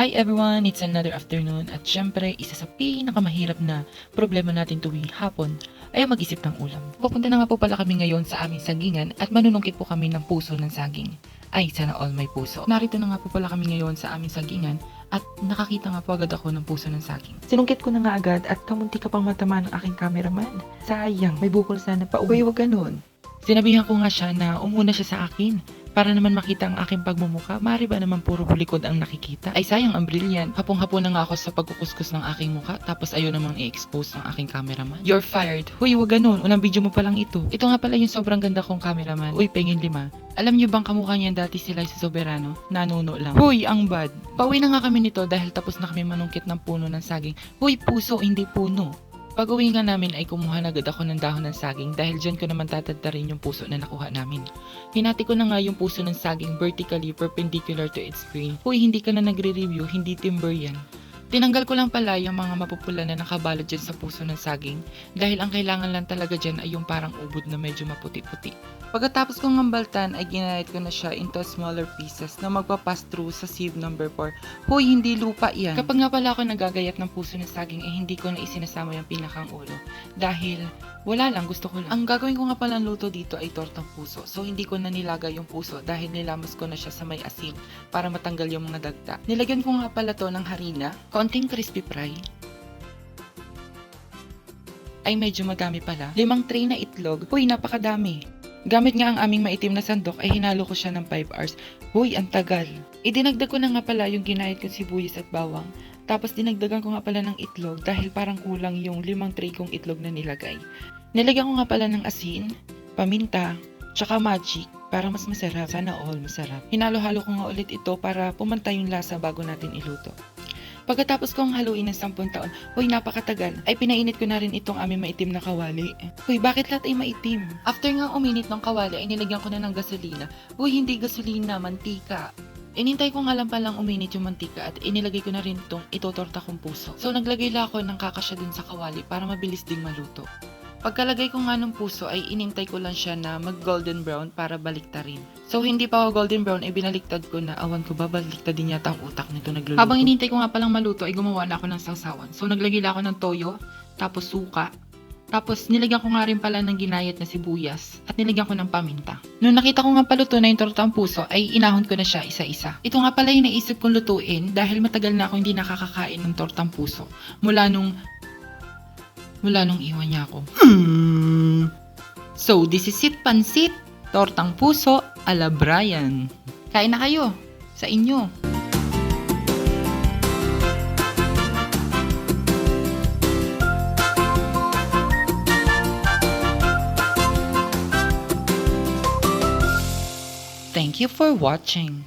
Hi everyone! It's another afternoon at syempre isa sa pinakamahirap na problema natin tuwing hapon ay ang mag-isip ng ulam. Pupunta na nga po pala kami ngayon sa aming sagingan at manunungkit po kami ng puso ng saging. Ay, sana all may puso. Narito na nga po pala kami ngayon sa aming sagingan at nakakita nga po agad ako ng puso ng saging. Sinungkit ko na nga agad at kamunti ka pang matama ng aking cameraman. Sayang, may bukol sana pa. Uy, wag ganun. Sinabihan ko nga siya na umuna siya sa akin para naman makita ang aking pagmumuka. Mari ba naman puro bulikod ang nakikita? Ay sayang, ang brilliant. Hapong-hapon na nga ako sa pagkukuskus ng aking muka tapos ayaw namang i-expose ng aking cameraman. You're fired. Huy, wag ganun. Unang video mo pa lang ito. Ito nga pala yung sobrang ganda kong cameraman. Uy, pengin 5. Alam niyo bang kamukha niyan dati sila sa Soberano? Nanuno lang. Huy, ang bad. Pauwi na nga kami nito dahil tapos na kami manungkit ng puno ng saging. Huy, puso, hindi puno. Pag-uwi nga namin ay kumuha na agad ako ng dahon ng saging dahil dyan ko naman tatadtarin yung puso na nakuha namin. Hinati ko na nga yung puso ng saging vertically perpendicular to its grain. Huy, hindi ka na nagre-review, hindi timber yan. Tinanggal ko lang pala yung mga mapupula na nakabalot dyan sa puso ng saging dahil ang kailangan lang talaga dyan ay yung parang ubod na medyo maputi-puti. Pagkatapos kong ngambaltan ay ginayat ko na siya into smaller pieces na magpapass through sa sieve number 4. Hoy, hindi lupa yan. Kapag nga pala ako nagagayat ng puso ng saging ay hindi ko na isinasama yung pinakang ulo dahil wala lang, gusto ko lang. Ang gagawin ko nga pala ng luto dito ay tortang puso. So hindi ko na nilagay yung puso dahil nilamas ko na siya sa may asin para matanggal yung mga dagta. Nilagyan ko nga pala to ng harina, konting crispy fry. Ay medyo madami pala. 5 tray na itlog. Hoy, napakadami. Gamit nga ang aming maitim na sandok ay hinalo ko siya ng 5 hours. Hoy, ang tagal. Idinagdag ko na nga pala yung ginayat kong sibuyas at bawang. Tapos dinagdagan ko nga pala ng itlog dahil parang kulang yung 5 tray kong itlog na nilagay. Nilagyan ko nga pala ng asin, paminta, tsaka magic para mas masarap. Sana all masarap. Hinalo-halo ko nga ulit ito para pumantay yung lasa bago natin iluto. Pagkatapos kong haluin ng 10 taon, hoy napakatagal, ay pinainit ko na rin itong aming maitim na kawali. Hoy, bakit lahat ay maitim? After nga uminit ng kawali ay nilagyan ko na ng gasolina. Hoy, hindi gasolina, mantika. Inintay ko nga lang palang uminit yung mantika at inilagay ko na rin itong itotorta kong puso. So naglagay lang ako ng kakasya dun sa kawali para mabilis ding maluto. Pagkalagay ko nga ng puso ay inintay ko lang siya na mag golden brown para baliktarin. So hindi pa ako golden brown ay binaliktad ko na, awan ko ba baliktad din yata ang utak nito nagluluto. Habang inintay ko nga palang maluto ay gumawa na ako ng sausawan. So naglagay lang ako ng toyo, tapos suka, tapos nilagyan ko nga rin pala ng ginayat na sibuyas at nilagyan ko ng paminta. Nung nakita ko nga paluto na yung tortang puso ay inahon ko na siya isa-isa. Ito nga pala yung naisip kong lutuin dahil matagal na ako hindi nakakakain ng tortang puso. Mula nung iwan niya ako. So, this is it, pansit, tortang puso, ala Brian. Kain na kayo, sa inyo. Thank you for watching.